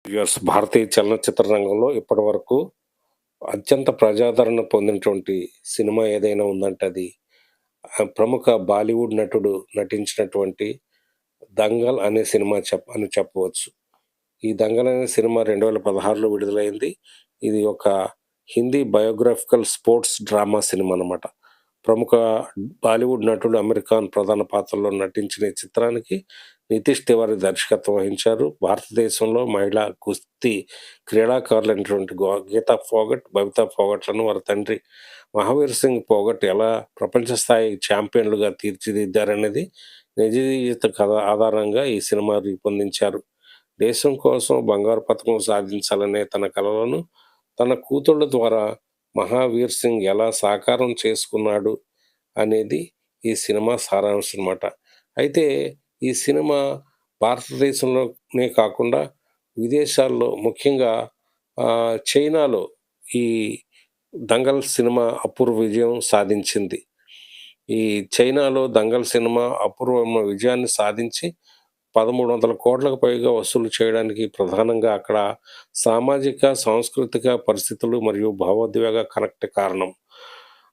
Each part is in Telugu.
భారతీయ చలనచిత్ర రంగంలో ఇప్పటివరకు అత్యంత ప్రజాదరణ పొందినటువంటి సినిమా ఏదైనా ఉందంటే అది ప్రముఖ బాలీవుడ్ నటుడు నటించినటువంటి 'దంగల్' అనే సినిమా చెప్పవచ్చు. ఈ 'దంగల్' అనే సినిమా 2016లో విడుదలైంది. ఇది ఒక Hindi biographical sports drama cinema అన్నమాట. ప్రముఖ బాలీవుడ్ నటుడు అమీర్ ఖాన్ ప్రధాన పాత్రలో నటించిన ఈ చిత్రానికి నితీష్ తివారీ దర్శకత్వం వహించారు. భారతదేశంలో మహిళా కుస్తీ క్రీడాకారులైనటువంటి గీతా ఫోగట్, బబితా ఫోగట్లను వారి తండ్రి మహావీర్ సింగ్ ఫోగట్ ఎలా ప్రపంచ స్థాయి ఛాంపియన్లుగా తీర్చిదిద్దారనేది నిజ జీవిత కథ ఆధారంగా ఈ సినిమా రూపొందించారు. దేశం కోసం బంగారు పతకం సాధించాలనే తన కలలను తన కూతుళ్ళ ద్వారా మహావీర్ సింగ్ ఎలా సాకారం చేసుకున్నాడు అనేది ఈ సినిమా సారాంశం అన్నమాట. అయితే ఈ సినిమా భారతదేశంలోనే కాకుండా విదేశాల్లో ముఖ్యంగా చైనాలో ఈ 'దంగల్' సినిమా అపూర్వ విజయం సాధించింది. ఈ చైనాలో 'దంగల్' సినిమా అపూర్వమైన విజయాన్ని సాధించి 1,300 కోట్లకు పైగా వసూలు చేయడానికి ప్రధానంగా అక్కడ సామాజిక, సాంస్కృతిక పరిస్థితులు మరియు భావోద్వేగ కనెక్ట్ కారణం.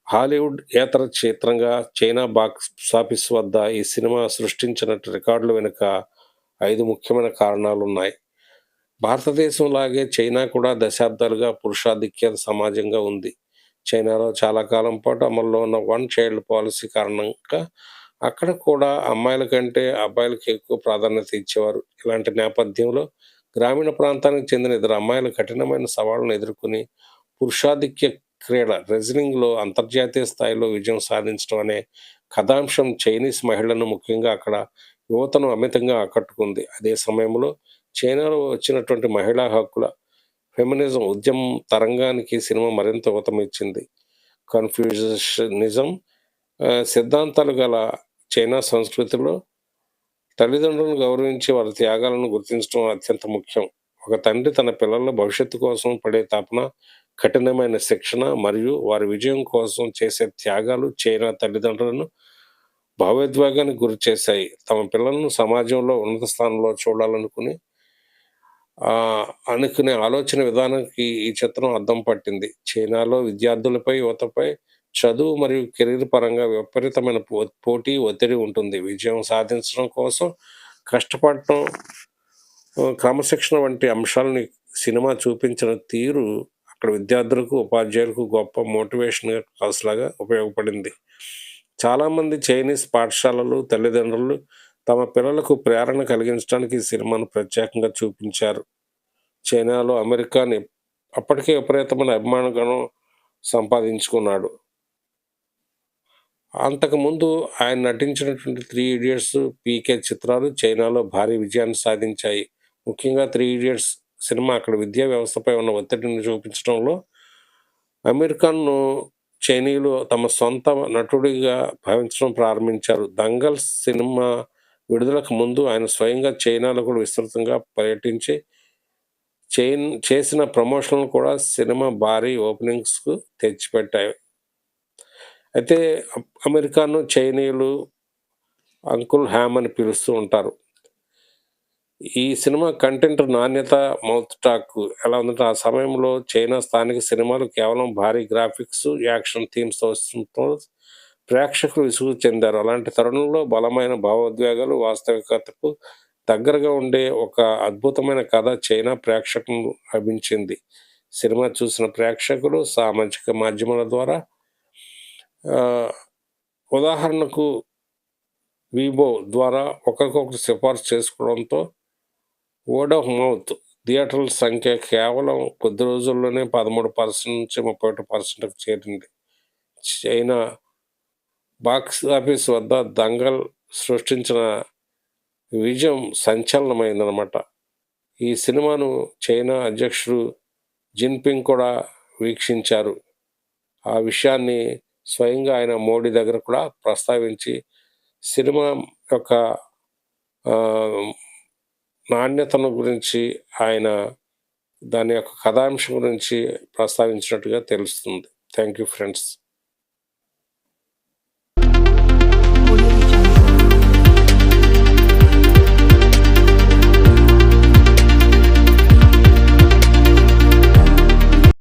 హాలీవుడ్ ఏతర చిత్రంగా చైనా బాక్సాఫీస్ వద్ద ఈ సినిమా సృష్టించిన రికార్డుల వెనుక 5 ముఖ్యమైన కారణాలున్నాయి. భారతదేశంలాగే చైనా కూడా దశాబ్దాలుగా పురుషాధిక్య సమాజంగా ఉంది. చైనాలో చాలా కాలం పాటు అమల్లో ఉన్న వన్ చైల్డ్ పాలసీ కారణంగా అక్కడ కూడా అమ్మాయిల కంటే అబ్బాయిలకి ఎక్కువ ప్రాధాన్యత ఇచ్చేవారు. ఇలాంటి నేపథ్యంలో గ్రామీణ ప్రాంతానికి చెందిన ఇద్దరు అమ్మాయిలు కఠినమైన సవాళ్ళను ఎదుర్కొని పురుషాధిక్య క్రీడ రెజ్లింగ్లో అంతర్జాతీయ స్థాయిలో విజయం సాధించడం అనే కథాంశం చైనీస్ మహిళలను, ముఖ్యంగా అక్కడ యువతను అమితంగా ఆకట్టుకుంది. అదే సమయంలో చైనాలో వచ్చినటువంటి మహిళా హక్కుల ఫెమినిజం ఉద్యమం తరంగానికి సినిమా మరింత ఊతమిచ్చింది. కన్ఫ్యూషనిజం సిద్ధాంతాలు గల చైనా సంస్కృతిలో తల్లిదండ్రులను గౌరవించి వారి త్యాగాలను గుర్తించడం అత్యంత ముఖ్యం. ఒక తండ్రి తన పిల్లల భవిష్యత్తు కోసం పడే తపన, కఠినమైన శిక్షణ మరియు వారి విజయం కోసం చేసే త్యాగాలు చైనా తల్లిదండ్రులను భావోద్వేగానికి గురి చేశాయి. తమ పిల్లలను సమాజంలో ఉన్నత స్థానంలో చూడాలనుకునే ఆలోచన విధానానికి ఈ చిత్రం అద్దం పట్టింది. చైనాలో విద్యార్థులపై, యువతపై చదువు మరియు కెరీర్ పరంగా విపరీతమైన పోటీ, ఒత్తిడి ఉంటుంది. విజయం సాధించడం కోసం కష్టపడటం, క్రమశిక్షణ వంటి అంశాలని సినిమా చూపించిన తీరు అక్కడ విద్యార్థులకు, ఉపాధ్యాయులకు గొప్ప మోటివేషన్ క్లాస్‌లాగా ఉపయోగపడింది. చాలామంది చైనీస్ పాఠశాలలు, తల్లిదండ్రులు తమ పిల్లలకు ప్రేరణ కలిగించడానికి ఈ సినిమాను ప్రత్యేకంగా చూపించారు. చైనాలో అమీర్ ఖాన్ అప్పటికే విపరీతమైన అభిమానగణం సంపాదించుకున్నాడు. అంతకుముందు ఆయన నటించినటువంటి 'త్రీ ఇడియట్స్', 'పీకే' చిత్రాలు చైనాలో భారీ విజయాన్ని సాధించాయి. ముఖ్యంగా 'త్రీ ఇడియట్స్' సినిమా అక్కడ విద్యా వ్యవస్థపై ఉన్న ఒత్తిడిని చూపించడంలో అమీర్ ఖాన్‌ను చైనీయులు తమ సొంత నటుడిగా భావించడం ప్రారంభించారు. 'దంగల్' సినిమా విడుదలకు ముందు ఆయన స్వయంగా చైనాలో కూడా విస్తృతంగా పర్యటించి చేసిన ప్రమోషన్లు కూడా సినిమా భారీ ఓపెనింగ్స్‌కు తెచ్చిపెట్టాయి. అయితే అమీర్ ఖాన్‌ను చైనీయులు అంకుల్ హామ్ అని పిలుస్తూ ఉంటారు. ఈ సినిమా కంటెంట్ నాణ్యత, మౌత్ టాక్ ఎలా ఉందంటే ఆ సమయంలో చైనా స్థానిక సినిమాలు కేవలం భారీ గ్రాఫిక్స్, యాక్షన్ థీమ్స్‌తో వస్తుండటంతో ప్రేక్షకులు విసుగు చెందారు. అలాంటి తరుణంలో బలమైన భావోద్వేగాలు, వాస్తవికతకు దగ్గరగా ఉండే ఒక అద్భుతమైన కథ చైనా ప్రేక్షకులను లభించింది. సినిమా చూసిన ప్రేక్షకులు సామాజిక మాధ్యమాల ద్వారా ఉదాహరణకు వీబో ద్వారా ఒకరికొకరు సిఫార్సు చేసుకోవడంతో వర్డ్ ఆఫ్ మౌత్ థియేటర్ల సంఖ్య కేవలం కొద్ది రోజుల్లోనే 13% నుంచి 31%కు చేరింది. చైనా బాక్సాఫీస్ వద్ద 'దంగల్' సృష్టించిన విజయం సంచలనమైందన్నమాట. ఈ సినిమాను చైనా అధ్యక్షుడు జిన్పింగ్ కూడా వీక్షించారు. ఆ విషయాన్ని స్వయంగా ఆయన మోడీ దగ్గర కూడా ప్రస్తావించి సినిమా యొక్క నాణ్యతను గురించి ఆయన దాని యొక్క కథాంశం గురించి ప్రస్తావించినట్టుగా తెలుస్తుంది. Thank you friends.